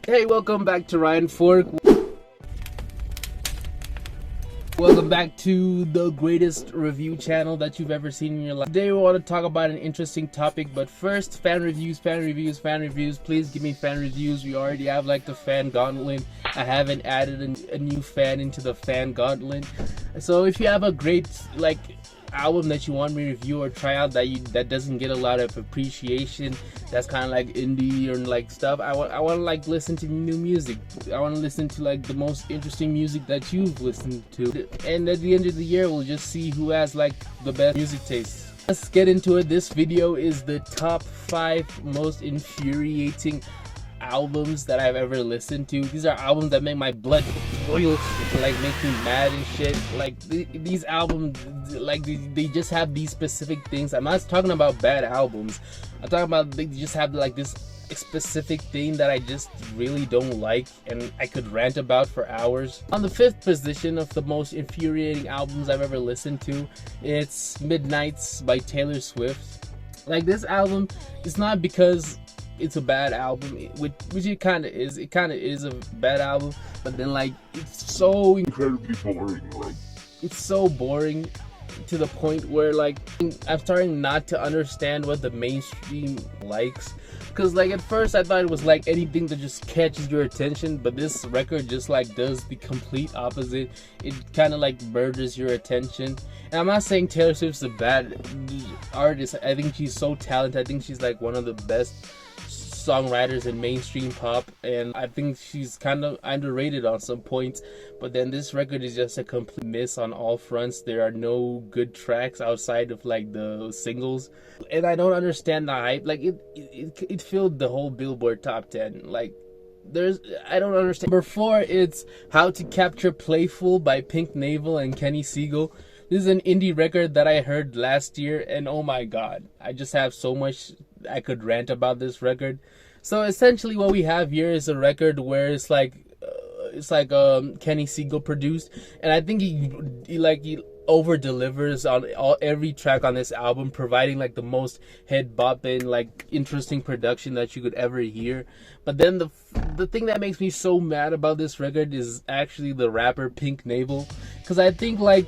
Hey, welcome back to Ryan Fork. Welcome back to the greatest review channel that you've ever seen in your life. Today we want to talk about an interesting topic, but first, fan reviews. Please give me fan reviews. We already have like the fan gauntlet. I haven't added a new fan into the fan gauntlet. So if you have a great album that you want me to review or try out that doesn't get a lot of appreciation, that's kind of like indie or like stuff, I want to like listen to new music. I want to listen to like the most interesting music that you've listened to, and at the end of the year we'll just see who has like the best music taste. Let's get into it. This video is the top 5 most infuriating albums that I've ever listened to. These are albums that make my blood boil, like make me mad and shit. Like these albums, like they just have these specific things. I'm not talking about bad albums. I'm talking about they just have like this specific thing that I just really don't like, and I could rant about for hours. On the 5th position of the most infuriating albums I've ever listened to, it's Midnights by Taylor Swift. Like, this album, it's not because it's a bad album, which it kind of is. It kind of is a bad album, but then like it's so incredibly boring. Like, it's so boring to the point where like I'm starting not to understand what the mainstream likes. Because like at first I thought it was like anything that just catches your attention, but this record just like does the complete opposite. It kind of like murders your attention. And I'm not saying Taylor Swift's a bad artist. I think she's so talented. I think she's like one of the best songwriters in mainstream pop, and I think she's kind of underrated on some points. But then this record is just a complete miss on all fronts. There are no good tracks outside of like the singles, and I don't understand the hype. Like it filled the whole Billboard top 10. Like I don't understand. Number 4, it's How to Capture Playful by Pink Navel and Kenny Siegel. This is an indie record that I heard last year, and oh my god, I just have so much I could rant about this record. So essentially what we have here is a record where it's like Kenny Siegel produced, and I think he over delivers on every track on this album, providing like the most head bopping, like interesting production that you could ever hear. But then the thing that makes me so mad about this record is actually the rapper Pink Navel, because I think like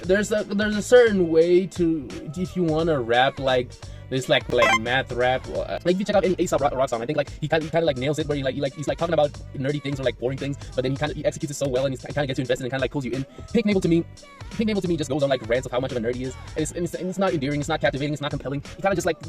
there's a certain way to, if you want to rap like this, like math rap, like if you check out any A$AP rock song, I think like he kind of like nails it, where he's like talking about nerdy things or like boring things, but then he executes it so well, and he kind of gets you invested and kind of like pulls you in. Pink Navel to me just goes on like rants of how much of a nerd he is, and it's not endearing, it's not captivating, it's not compelling. He kind of just like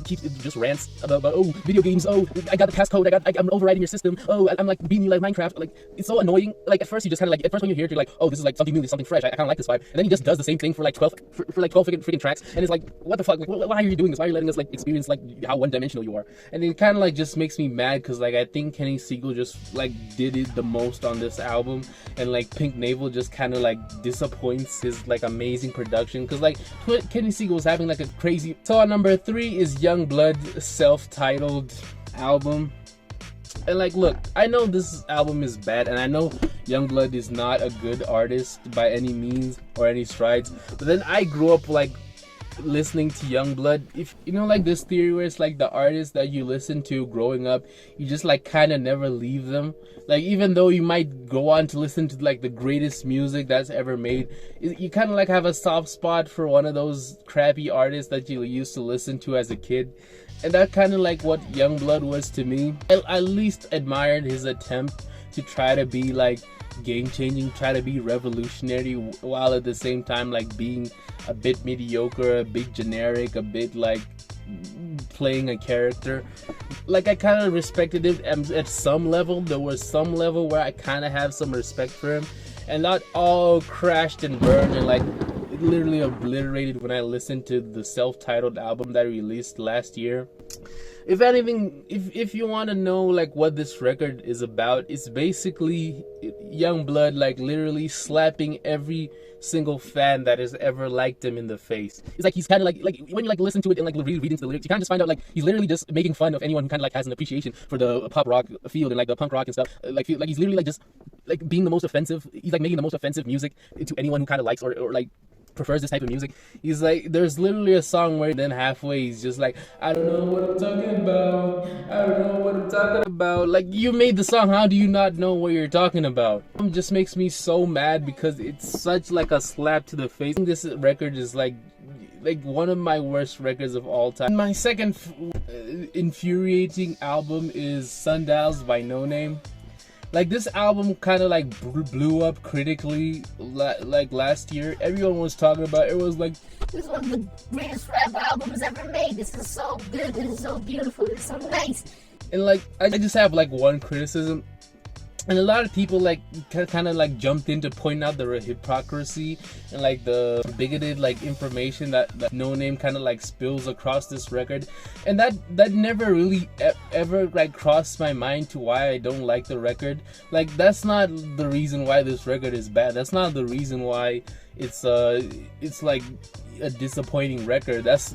just rants about oh, video games, oh, I got the passcode, I'm overriding your system, oh, I'm like beating you like Minecraft. Like, it's so annoying. Like at first you just kind of like, at first when you hear it, you're like, oh, this is like something new, this is something fresh, I kind of like this vibe, and then he just does the same thing for like 12 freaking tracks, and it's like, what the fuck, like, why are you doing this? Why are you letting us like experience like how one-dimensional you are? And it kind of like just makes me mad, because like I think Kenny Siegel just like did it the most on this album, and like Pink Navel just kind of like disappoints his like amazing production, because like Kenny Siegel was having like a crazy. So on number 3 is Youngblood's self-titled album. And like, look, I know this album is bad, and I know Youngblood is not a good artist by any means or any strides, but then I grew up like listening to Youngblood. If you know, like this theory where it's like the artists that you listen to growing up, you just like kind of never leave them. Like, even though you might go on to listen to like the greatest music that's ever made, you kind of like have a soft spot for one of those crappy artists that you used to listen to as a kid. And that kind of like what Youngblood was to me. I at least admired his attempt to try to be like game-changing, try to be revolutionary, while at the same time like being a bit mediocre, a bit generic, a bit like playing a character. Like, I kind of respected it at some level. There was some level where I kind of have some respect for him, and not all crashed and burned and like literally obliterated when I listened to the self-titled album that he released last year. If anything, if you want to know like what this record is about, it's basically Youngblood like literally slapping every single fan that has ever liked him in the face. It's like he's kind of like when you like listen to it and like read into the lyrics, you kind of just find out like he's literally just making fun of anyone who kind of like has an appreciation for the pop rock field and like the punk rock and stuff. Like he's literally like just like being the most offensive. He's like making the most offensive music to anyone who kind of likes or like prefers this type of music. He's like, there's literally a song where then halfway he's just like, I don't know what I'm talking about. I don't know what I'm talking about. Like, you made the song, how do you not know what you're talking about? It just makes me so mad because it's such like a slap to the face. This record is like one of my worst records of all time. My second infuriating album is Sundials by No Name. Like, this album kind of like blew up critically like last year. Everyone was talking about it. It was like, this is one of the greatest rap albums ever made. This is so good. This is so beautiful. It's so nice. And like, I just have like one criticism. And a lot of people like kind of like jumped in to point out the hypocrisy and like the bigoted like information that No Name kind of like spills across this record, and that never really ever like crossed my mind to why I don't like the record. Like, that's not the reason why this record is bad. That's not the reason why it's like a disappointing record. That's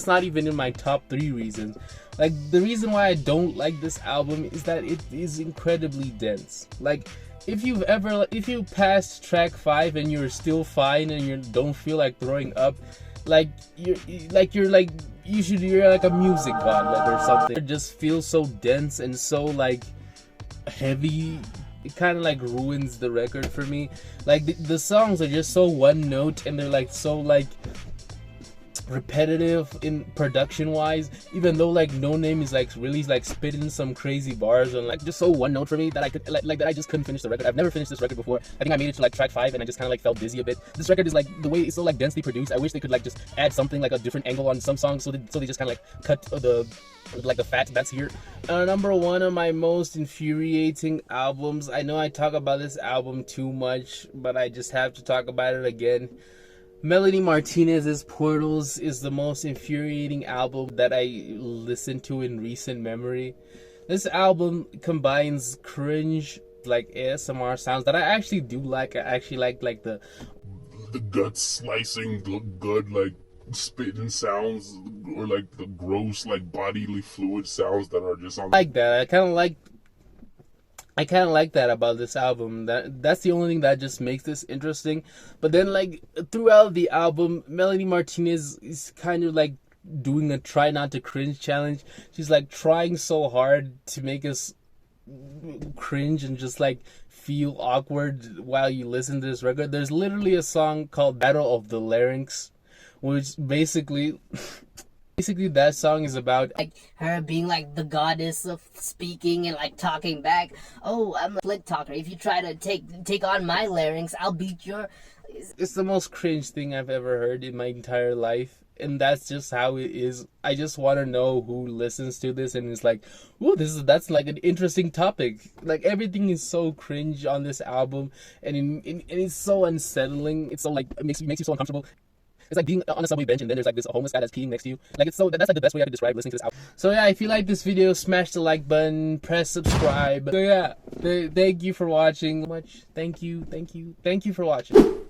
not even in my top 3 reasons. Like, the reason why I don't like this album is that it is incredibly dense. Like, if you passed track 5 and you're still fine and you don't feel like throwing up, like you're like a music god, like, or something. It just feels so dense and so like heavy. It kind of like ruins the record for me. Like, the songs are just so one note and they're like so like repetitive in production wise, even though like No Name is like really like spitting some crazy bars and like just so one note for me that I could like that I just couldn't finish the record. I've never finished this record before. I think I made it to like track 5 and I just kind of like felt dizzy a bit. This record is like, the way it's so like densely produced, I wish they could like just add something like a different angle on some songs, so they just kind of like cut the fat that's here. Number 1 of my most infuriating albums. I know I talk about this album too much, but I just have to talk about it again. Melanie Martinez's Portals is the most infuriating album that I listened to in recent memory. This album combines cringe, like ASMR sounds that I actually do like. I actually like the gut slicing, good like spitting sounds, or like the gross like bodily fluid sounds that are just on like that. I kind of like that about this album. That's the only thing that just makes this interesting. But then like throughout the album, Melanie Martinez is kind of like doing a try not to cringe challenge. She's like trying so hard to make us cringe and just like feel awkward while you listen to this record. There's literally a song called Battle of the Larynx, which basically that song is about like her being like the goddess of speaking and like talking back. Oh, I'm a split talker. If you try to take on my larynx, I'll beat your. It's the most cringe thing I've ever heard in my entire life, and that's just how it is. I just want to know who listens to this and is like, "Ooh, that's like an interesting topic." Like, everything is so cringe on this album, and it's so unsettling. It's so like it makes you so uncomfortable. It's like being on a subway bench and then there's like this homeless guy that's peeing next to you. Like, it's so, that's like the best way I could describe listening to this album. So yeah, if you like this video, smash the like button, press subscribe. So yeah, thank you for watching. Thank you for watching.